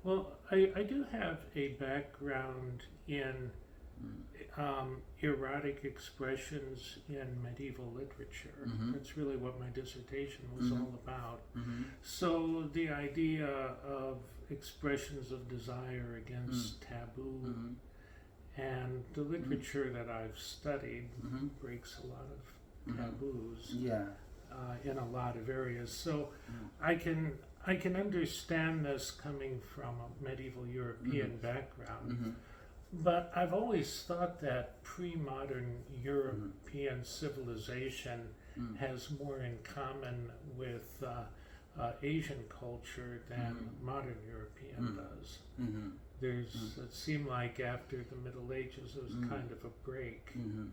Well, I do have a background in erotic expressions in medieval literature. Mm-hmm. That's really what my dissertation was Mm-hmm. all about. Mm-hmm. So the idea of expressions of desire Mm-hmm. against taboo Mm-hmm. and the literature that I've studied Mm-hmm. breaks a lot of Mm-hmm. taboos Yeah. in a lot of areas. So Mm-hmm. I can I can understand this coming from a medieval European Mm-hmm. background, Mm-hmm. but I've always thought that pre-modern Mm-hmm. European civilization Mm-hmm. has more in common with Asian culture than Mm-hmm. modern European Mm-hmm. does. Mm-hmm. There's it seemed like after the Middle Ages there was Mm-hmm. kind of a break Mm-hmm.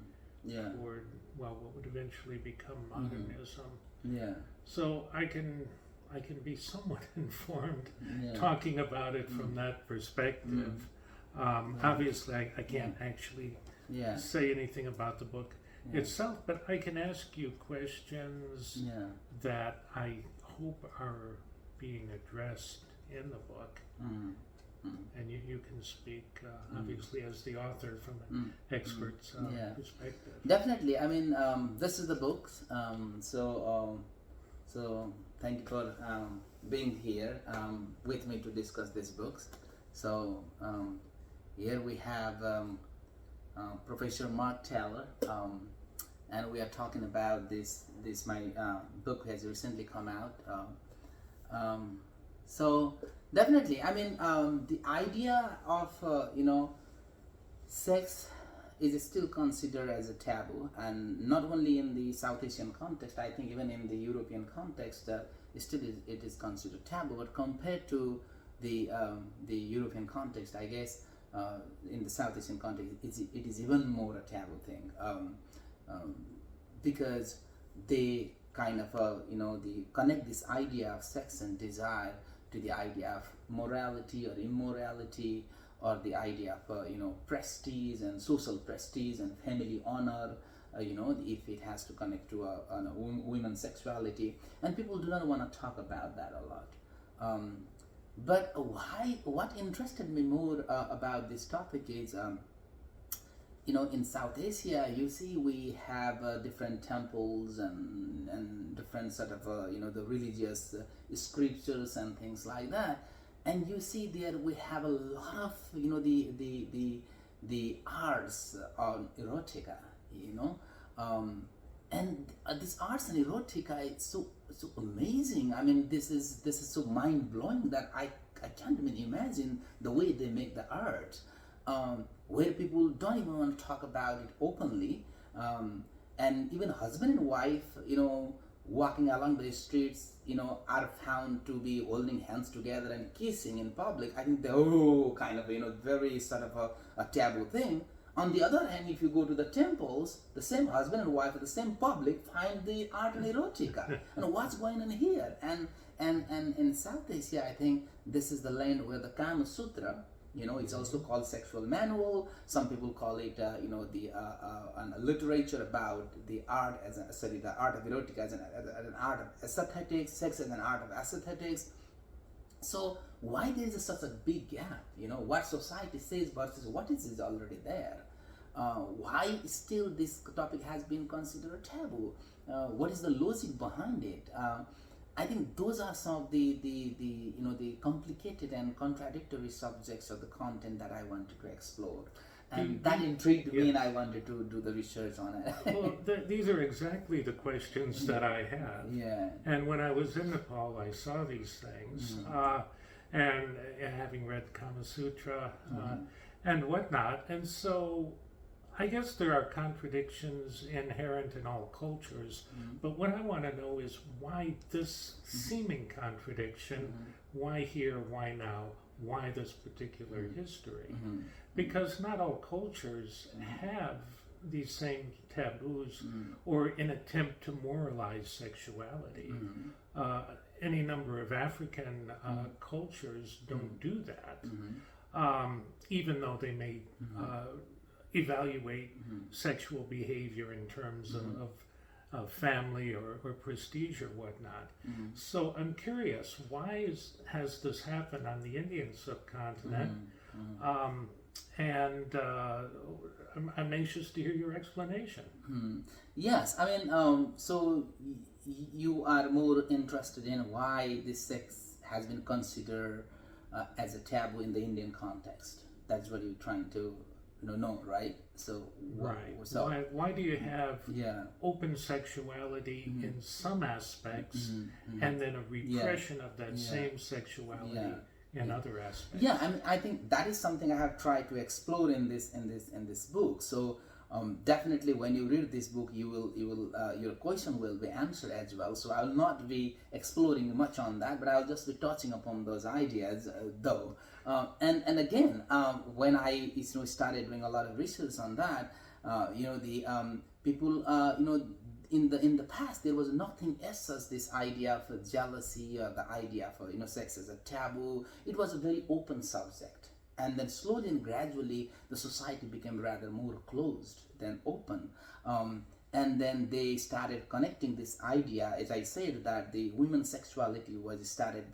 Yeah. toward well what would eventually become Mm-hmm. modernism. Yeah. So I can be somewhat informed Yeah. talking about it from Mm. that perspective. Yeah. Obviously, I can't actually Yeah. say anything about the book Yeah. itself, but I can ask you questions Yeah. that I hope are being addressed in the book, Mm. Mm. and you can speak Mm. obviously as the author from an Mm. expert's Yeah. perspective. Definitely. I mean, this is the books. So thank you for being here with me to discuss these books. So here we have Professor Mark Taylor, and we are talking about this my book has recently come out. So definitely, I mean, the idea of sex is still considered as a taboo, and not only in the South Asian context. I think even in the European context, it is considered taboo. But compared to the European context, I guess in the South Asian context, it is even more a taboo thing, um, because they kind of they connect this idea of sex and desire to the idea of morality or immorality, or the idea of prestige and social prestige and family honor, if it has to connect to women's sexuality, and people do not want to talk about that a lot. But what interested me more about this topic is, in South Asia, you see we have different temples and different sort of the religious scriptures and things like that, and you see there we have a lot of the arts on erotica, and this arts and erotica, it's so amazing. I mean, this is so mind blowing that I can't even imagine the way they make the art, where people don't even want to talk about it openly, and even husband and wife, walking along the streets, are found to be holding hands together and kissing in public. I think they're kind of very sort of a taboo thing. On the other hand, if you go to the temples, the same husband and wife, the same public find the art and erotica. And what's going on here? And in South Asia, I think this is the land where the Kama Sutra, it's also called sexual manual. Some people call it, literature about the art the art of erotica as an art of aesthetics, sex as an art of aesthetics. So why there is such a big gap? What society says versus what is already there. Why still this topic has been considered taboo? What is the logic behind it? I think those are some of the complicated and contradictory subjects of the content that I wanted to explore, and that intrigued me, and I wanted to do the research on it. Well, these are exactly the questions that I have. Yeah. And when I was in Nepal, I saw these things, and having read the Kama Sutra and whatnot, and so I guess there are contradictions inherent in all cultures, but what I want to know is why this seeming contradiction, why here, why now, why this particular history? Because not all cultures have these same taboos or an attempt to moralize sexuality. Any number of African cultures don't do that, even though they may evaluate sexual behavior in terms of family or prestige or whatnot. So I'm curious, has this happened on the Indian subcontinent? And I'm anxious to hear your explanation. Yes, I mean, so you are more interested in why this sex has been considered as a taboo in the Indian context. That's what you're trying to know, right? So Right. So Why do you have yeah. open sexuality in some aspects and then a repression of that same sexuality in other aspects? Yeah, I mean, I think that is something I have tried to explore in this book. So definitely, when you read this book, you will your question will be answered as well. So I will not be exploring much on that, but I'll just be touching upon those ideas, though. And again, when I started doing a lot of research on that, the people, in the past there was nothing as such this idea of jealousy or the idea of sex as a taboo. It was a very open subject, and then slowly and gradually the society became rather more closed than open, and then they started connecting this idea, as I said, that the women's sexuality was started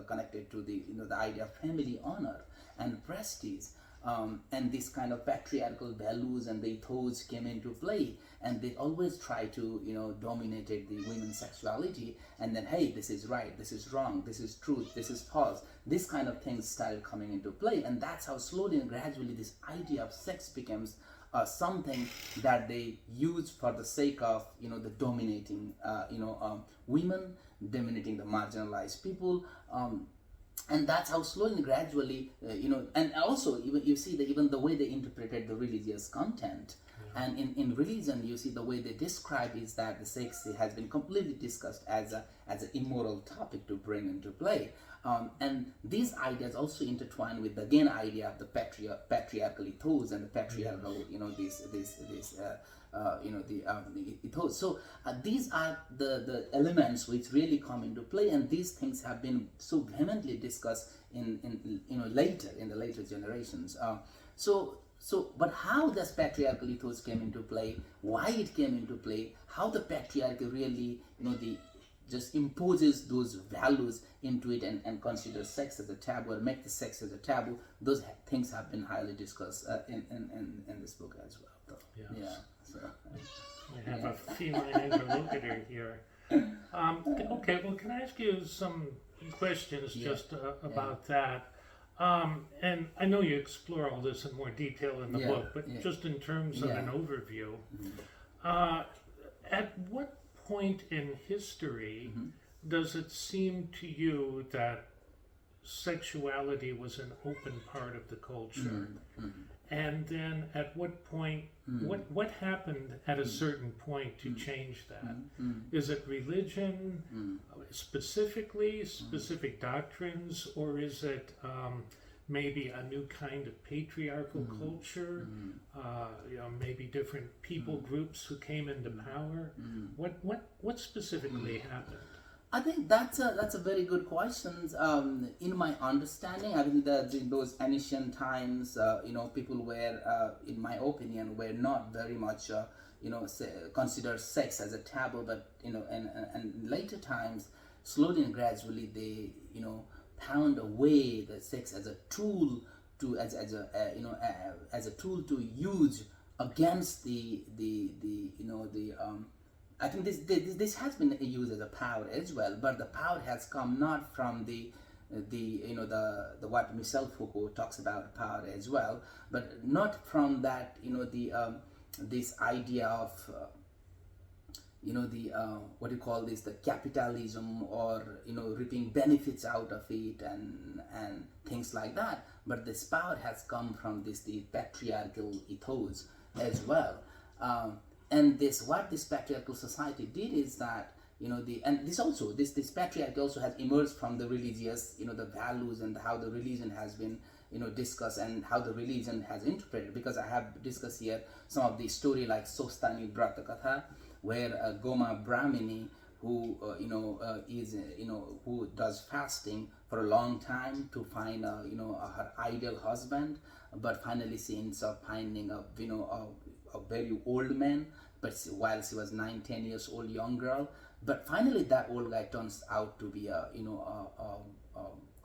connected to the idea of family honor and prestige. And this kind of patriarchal values and the ethos came into play, and they always try to dominated the women's sexuality, and then, hey, this is right, this is wrong, this is truth, this is false. This kind of things started coming into play, and that's how slowly and gradually this idea of sex becomes something that they use for the sake of the dominating women, dominating the marginalized people. And that's how slowly and gradually, and also even you see that even the way they interpreted the religious content, and in religion you see the way they describe is that the sex has been completely discussed as an immoral topic to bring into play, and these ideas also intertwine with the again idea of the patriarchal ethos and the patriarchal the ethos. So these are the elements which really come into play, and these things have been so vehemently discussed in the later generations. But how this patriarchal ethos came into play, why it came into play, how the patriarchy really just imposes those values into it and considers sex as a taboo or make the sex as a taboo, those things have been highly discussed in this book as well. So, Yes. yeah. So, We have a feline interlocutor here. Okay, well, can I ask you some questions just about that? And I know you explore all this in more detail in the book, but just in terms of an overview, at what point in history does it seem to you that sexuality was an open part of the culture? And then at what point, what happened at a certain point to change that? Is it religion, specifically, specific doctrines, or is it maybe a new kind of patriarchal culture? Maybe different people groups who came into power? What specifically happened? I think that's a very good question. In my understanding, I think that in those ancient times, people were, in my opinion, were not very much, consider sex as a taboo. But and later times, slowly and gradually, they found a way that sex as a tool to as a tool to use against the I think this has been used as a power as well, but the power has come not from the what Michel Foucault talks about power as well, but not from that this idea of what do you call this, the capitalism or reaping benefits out of it and things like that, but this power has come from the patriarchal ethos as well. And what this patriarchal society did is that this patriarchy also has emerged from the religious the values and how the religion has been discussed and how the religion has interpreted, because I have discussed here some of the story like Sostani Brata Katha, where Goma Brahmini who who does fasting for a long time to find her ideal husband, but finally she ends up finding a very old man, but while she was 9, 10 years old young girl. But finally, that old guy turns out to be a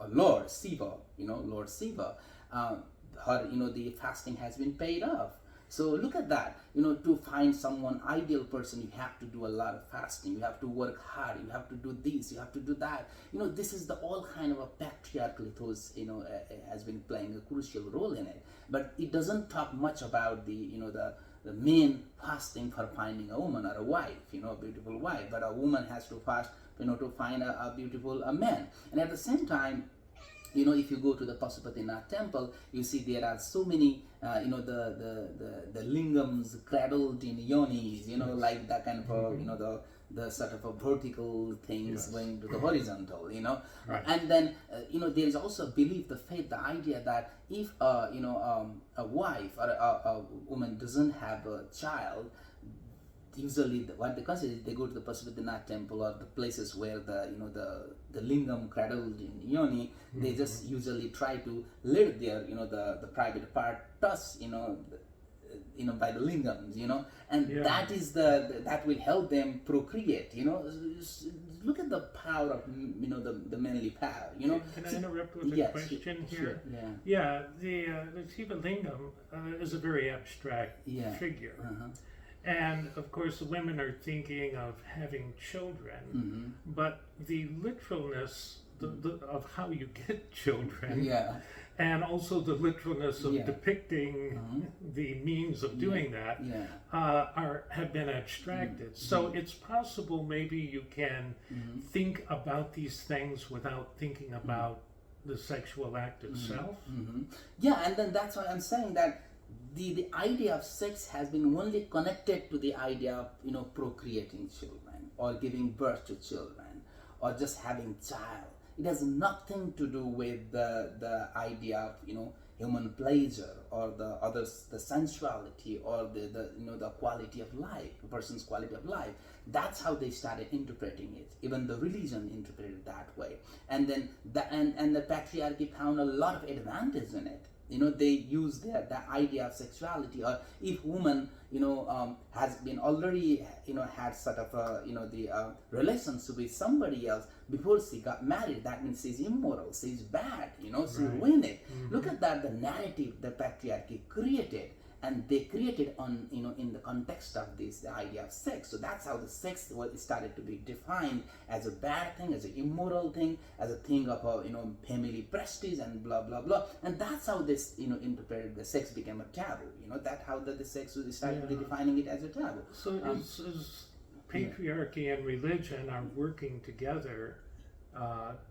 Lord Shiva, Lord Shiva. Her, the fasting has been paid off. So look at that. To find someone ideal person, you have to do a lot of fasting. You have to work hard. You have to do this. You have to do that. This is the all kind of a patriarchal ethos. Has been playing a crucial role in it. But it doesn't talk much about the men fasting for finding a woman or a wife. A beautiful wife. But a woman has to fast, to find a beautiful man. And at the same time, if you go to the Pashupatinath temple, you see there are so many, the lingams cradled in yonis, like that kind of, the sort of a vertical things going to the horizontal, Right. And then, there is also a belief, the faith, the idea that if, a wife or a woman doesn't have a child, usually what they consider is they go to the Pashupatinath temple or the places where the lingam cradled in yoni. They just usually try to let their the private part touch by the lingams, and that is that will help them procreate. Look at the power of the manly power. Can I interrupt with a question here? Sure, yeah. The Shiva lingam is a very abstract figure. And of course, women are thinking of having children, but the literalness of how you get children, and also the literalness of depicting the means of doing that, have been abstracted. So it's possible maybe you can think about these things without thinking about the sexual act itself. Yeah, and then that's why I'm saying that the idea of sex has been only connected to the idea of procreating children or giving birth to children or just having child. It has nothing to do with the idea of human pleasure or the sensuality or the quality of life, a person's quality of life. That's how they started interpreting it. Even the religion interpreted it that way. And then the patriarchy found a lot of advantage in it. They use the idea of sexuality, or if woman, has been already, had sort of, the relationship with somebody else before she got married, that means she's immoral, she's bad, she ruined it. Look at that, the narrative the patriarchy created. And they created on, in the context of this, the idea of sex. So that's how the sex started to be defined as a bad thing, as an immoral thing, as a thing of, family prestige and blah, blah, blah. And that's how this, interpreted the sex became a taboo. That's how the sex started defining it as a taboo. So as patriarchy and religion are working together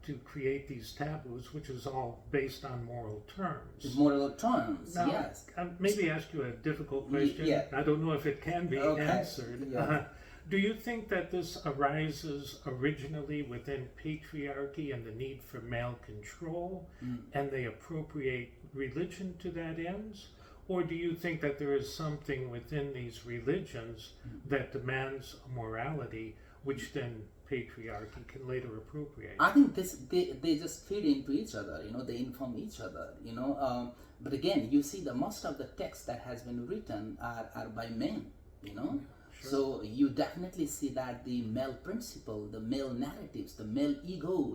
to create these taboos, which is all based on moral terms. Moral terms, now, yes. Maybe ask you a difficult question. Yeah. I don't know if it can be answered. Yeah. Do you think that this arises originally within patriarchy and the need for male control, and they appropriate religion to that ends? Or do you think that there is something within these religions that demands a morality, which then patriarchy can later appropriate? I think they just feed into each other, they inform each other, but again, you see the most of the text that has been written are by men, Sure. So you definitely see that the male principle, the male narratives, the male ego,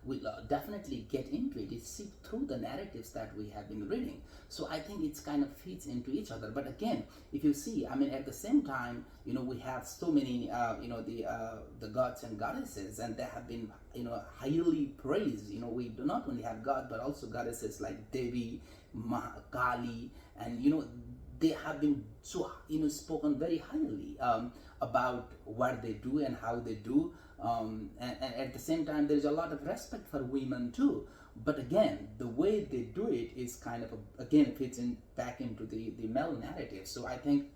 will definitely get into it. It seeps through the narratives that we have been reading. So I think it's kind of feeds into each other. But again, if you see, at the same time, we have so many, the gods and goddesses, and they have been, highly praised. We do not only have God, but also goddesses like Devi, Kali, and they have been so spoken very highly about what they do and how they do, and at the same time there's a lot of respect for women too. But again, the way they do it is kind of again fits in back into the male narrative. So I think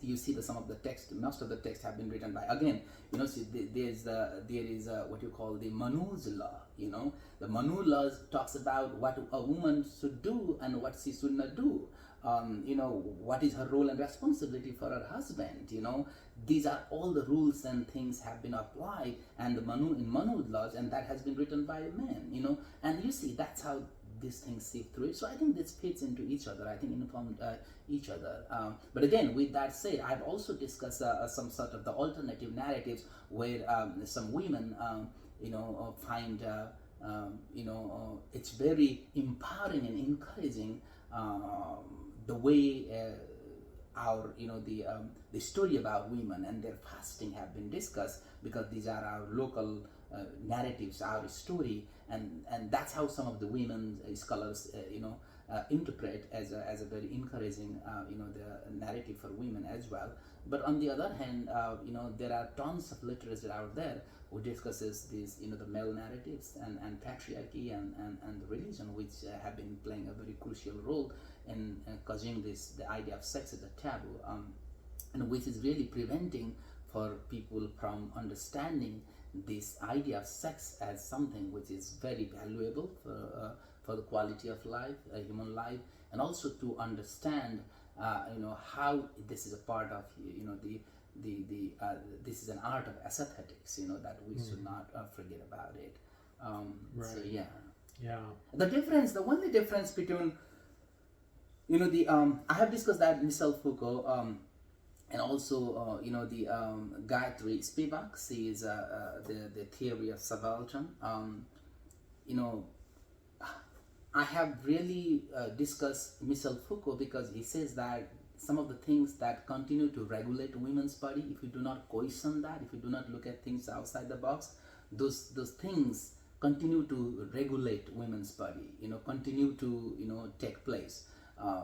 you see some of the text, most of the text have been written by, again, see, there is what you call the Manu's law. The Manu laws talks about what a woman should do and what she should not do. What is her role and responsibility for her husband. These are all the rules and things have been applied, and the Manu laws, and that has been written by men. And you see, that's how these things seep through it. So I think this fits into each other. I think inform each other. But again, with that said, I've also discussed some sort of the alternative narratives where some women, find it's very empowering and encouraging the way the story about women and their fasting have been discussed, because these are our local narratives, our story, and that's how some of the women scholars interpret as a very encouraging the narrative for women as well. But on the other hand, there are tons of literature out there who discusses these the male narratives and patriarchy and the religion, which have been playing a very crucial role in causing the idea of sex as a taboo, and which is really preventing for people from understanding this idea of sex as something which is very valuable for the quality of life, human life, and also to understand how this is a part of this is an art of aesthetics, that we should not forget about it. Right. So yeah. The only difference between I have discussed that Michel Foucault and also Gayatri Spivak sees the theory of subaltern. I have really discussed Michel Foucault because he says that some of the things that continue to regulate women's body, if we do not question that, if we do not look at things outside the box, those things continue to regulate women's body, continue to take place.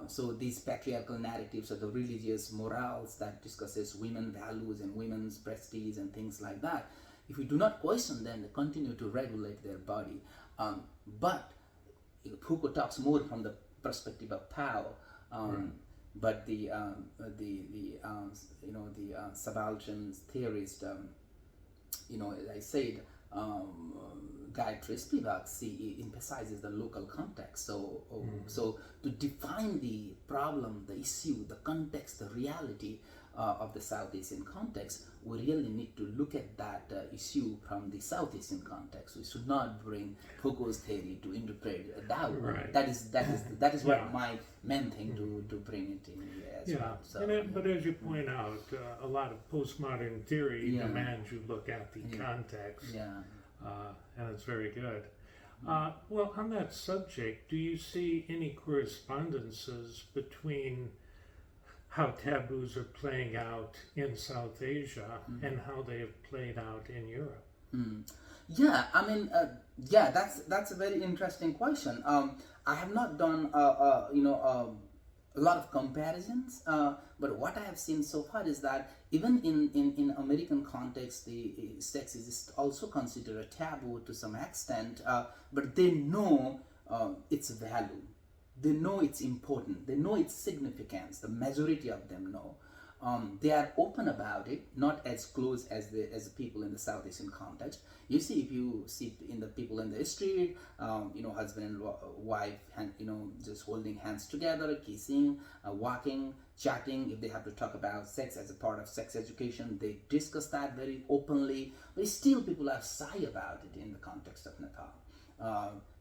So these patriarchal narratives or the religious morals that discusses women values and women's prestige and things like that, if we do not question them, they continue to regulate their body. But Foucault talks more from the perspective of power. But the subaltern theorist, as I said, Gayatri Spivak emphasizes the local context. So to define the problem, the issue, the context, the reality of the South Asian context, we really need to look at that issue from the South Asian context. We should not bring Foucault's theory to interpret Taboo. Right. That is what my main thing to bring it in here as well. So, but as you point out, a lot of postmodern theory demands you look at the context. And it's very good. Well, on that subject, do you see any correspondences between how taboos are playing out in South Asia and how they have played out in Europe? That's a very interesting question. I have not done a lot of comparisons, but what I have seen so far is that even in American context, the sex is also considered a taboo to some extent, but they know its value. They know it's important. They know its significance. The majority of them know. They are open about it, not as close as the people in the South Asian context. You see, if you see in the people in the street, husband and wife, just holding hands together, kissing, walking, chatting. If they have to talk about sex as a part of sex education, they discuss that very openly. But still, people are shy about it in the context of Nepal.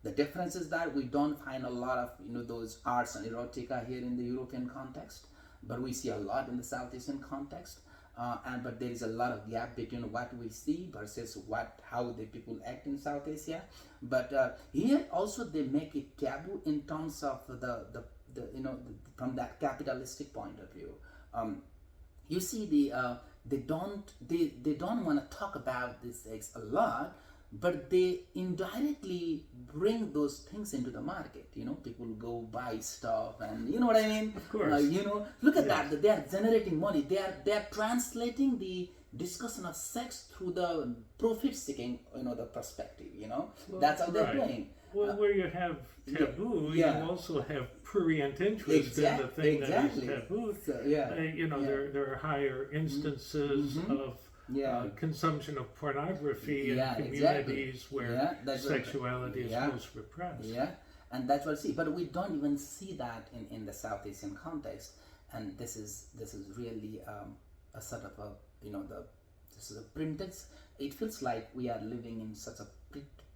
The difference is that we don't find a lot of those arts and erotica here in the European context, but we see a lot in the South Asian context. But there is a lot of gap between what we see versus how the people act in South Asia. But here also they make it taboo in terms of the from that capitalistic point of view. You see, they don't want to talk about this sex a lot, but they indirectly bring those things into the market. People go buy stuff, and you know what I mean. Of course. Look at that. They are generating money. They are translating the discussion of sex through the profit-seeking, the perspective. Well, that's how they're playing. Well, where you have taboo, you also have prurient interest in the thing that is taboo. So, there are higher instances of consumption of pornography in communities where sexuality is most repressed. And that's what I see. But we don't even see that in the South Asian context. And this is really a sort of this is a pretense. It feels like we are living in such a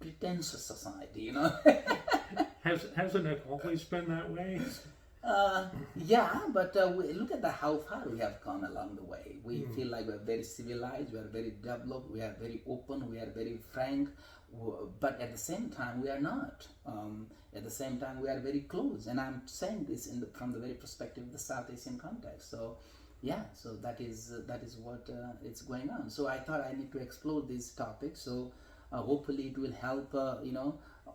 pretentious society. Hasn't it always been that way? Yeah, but look at how far we have come along the way. We feel like we're very civilized, we are very developed, we are very open, we are very frank, but at the same time we are not. At the same time we are very close, and I'm saying this from the very perspective of the South Asian context. So yeah, so that is what is going on. So I thought I need to explore these topics. So hopefully it will help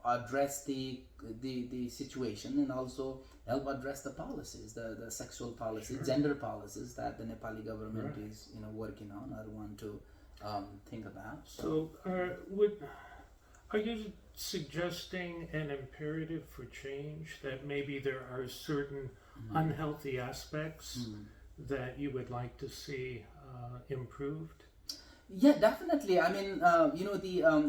address the situation, and also help address the policies, the sexual policies, gender policies that the Nepali government is working on or want to think about. So are you suggesting an imperative for change, that maybe there are certain unhealthy aspects that you would like to see improved? Yeah, definitely. I mean,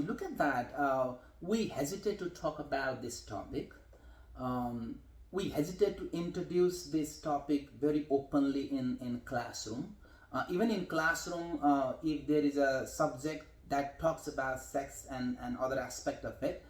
look at that. We hesitate to talk about this topic. We hesitate to introduce this topic very openly in classroom. Even in classroom, if there is a subject that talks about sex and other aspect of it,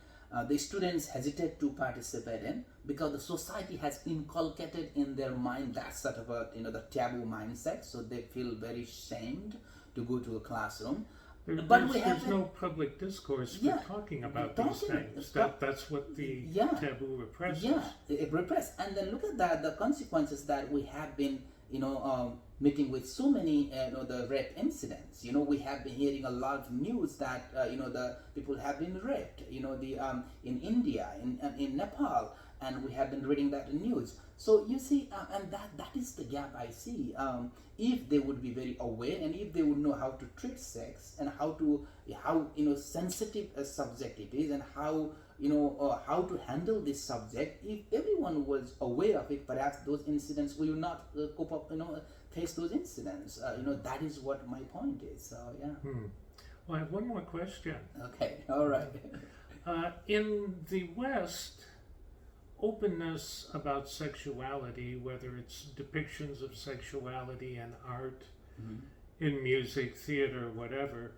the students hesitate to participate in, because the society has inculcated in their mind that sort of a the taboo mindset. So they feel very shamed to go to a classroom. There's no public discourse for talking about these things. That's what the taboo represses. Yeah, it represses. And then look at that, the consequences that we have been, meeting with so many, the rape incidents. We have been hearing a lot of news that, the people have been raped, in India, in Nepal, and we have been reading that in news. So you see, and that is the gap I see. If they would be very aware, and if they would know how to treat sex, and how sensitive a subject it is, and how how to handle this subject, if everyone was aware of it, perhaps those incidents will not cope up, face those incidents. That is what my point is. So yeah. Well, I have one more question. Okay, all right. In the West, openness about sexuality, whether it's depictions of sexuality in art, in music, theater, whatever,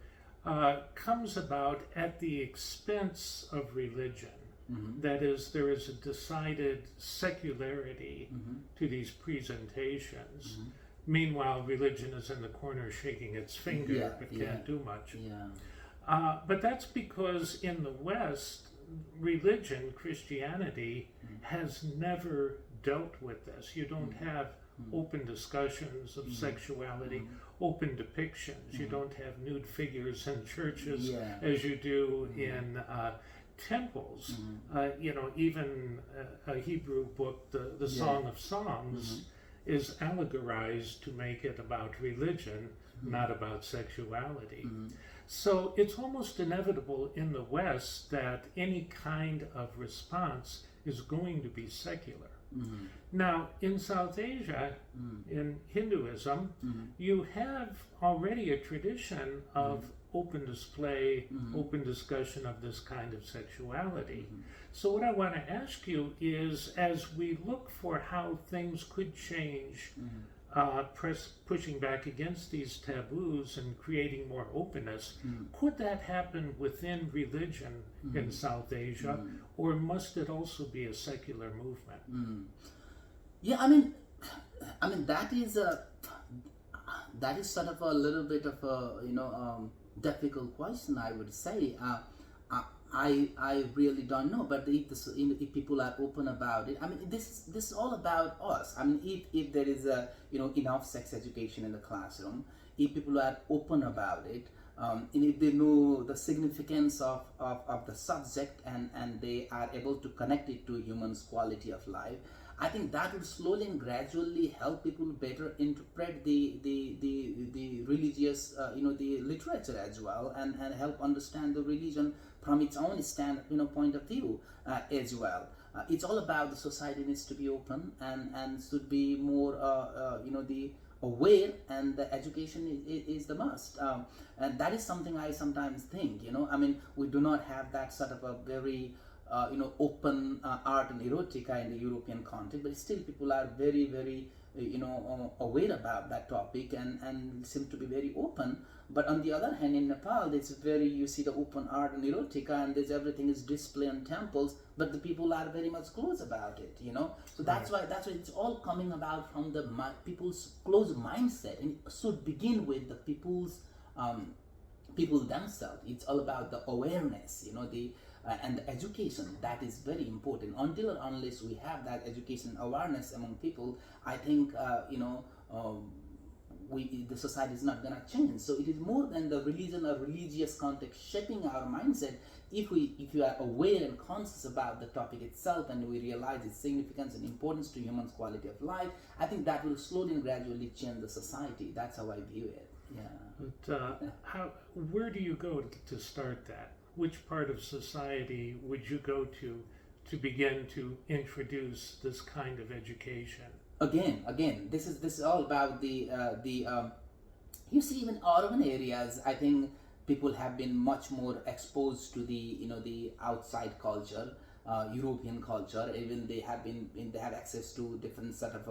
comes about at the expense of religion. That is, there is a decided secularity to these presentations. Meanwhile, religion is in the corner shaking its finger but can't do much. But that's because in the West, religion, Christianity, has never dealt with this. You don't have open discussions of sexuality, open depictions. You don't have nude figures in churches as you do in temples. Even a Hebrew book, the Song of Songs, is allegorized to make it about religion, not about sexuality. So it's almost inevitable in the West that any kind of response is going to be secular. Now, in South Asia, in Hinduism, you have already a tradition of open display, open discussion of this kind of sexuality. So what I want to ask you is, as we look for how things could change, pushing back against these taboos and creating more openness, could that happen within religion in South Asia, or must it also be a secular movement? Yeah, I mean that is sort of a little bit of a difficult question, I would say. I really don't know, but if people are open about it, I mean, this is all about us. I mean, if there is enough sex education in the classroom, if people are open about it, and if they know the significance of the subject, and they are able to connect it to humans' quality of life, I think that would slowly and gradually help people better interpret the religious, the literature as well, and help understand the religion from its own point of view as well. It's all about the society needs to be open and should be more, the aware, and the education is the must. And that is something I sometimes think, I mean, we do not have that sort of a very open art and erotica in the European context, but still people are very, very aware about that topic and seem to be very open. But on the other hand, in Nepal, you see the open art and erotica, and everything is display in temples but the people are very much close about it, you know. So that's why it's all coming about from the people's close mindset, and it should begin with the people's people themselves. It's all about the awareness, you know, the and the education. That is very important. Until or unless we have that education awareness among people, I think the society is not going to change. So it is more than the religion or religious context shaping our mindset. If you are aware and conscious about the topic itself, and we realize its significance and importance to humans' quality of life, I think that will slowly and gradually change the society. That's how I view it. Yeah. But where do you go to start that? Which part of society would you go to begin to introduce this kind of education? Again, this is all about the you see, even urban areas, I think people have been much more exposed to the outside culture, European culture. Even they have access to different sort of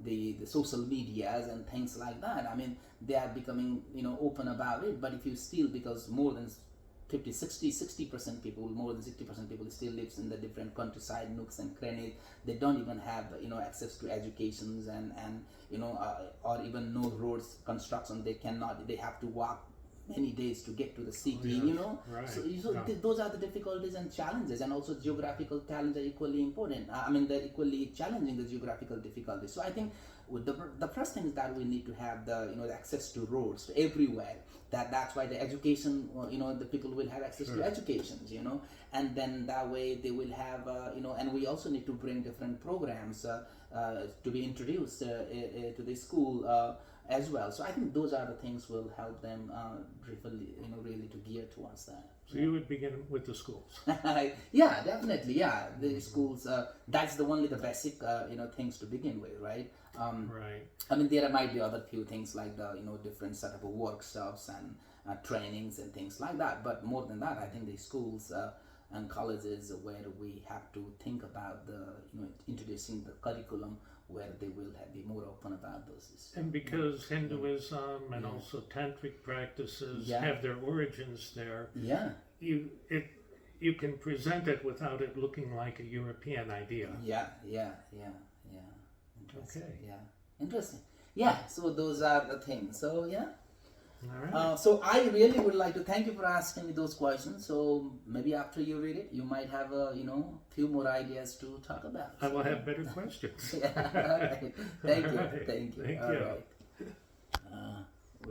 the social medias and things like that. I mean, they are becoming open about it. But if you still, because more than 60% people, more than 60% people still lives in the different countryside nooks and crannies. They don't even have access to educations and or even no roads construction. They have to walk many days to get to the city. Right. So those are the difficulties and challenges, and also geographical challenges are equally important. They're equally challenging, the geographical difficulties. So I think the first thing is that we need to have the access to roads to everywhere. That's why the education, the people will have access to educations, and then that way they will have, and we also need to bring different programs to be introduced to the school as well. So I think those are the things will help them really to gear towards that. So you would begin with the schools. Yeah, definitely. Yeah, the schools. That's only the basic things to begin with, right? Right. I mean, there might be other few things like the different set of workshops and trainings and things like that. But more than that, I think the schools and colleges where we have to think about the introducing the curriculum where they will be more open about those issues. And because Hinduism and also tantric practices have their origins there, you can present it without it looking like a European idea. Yeah. Interesting. Okay. Yeah. Interesting. Yeah. So those are the things. So yeah. All right. So I really would like to thank you for asking me those questions. So maybe after you read it, you might have few more ideas to talk about. I will have better questions. Yeah. All right. Thank you. All right. Thank you. Thank All you. right.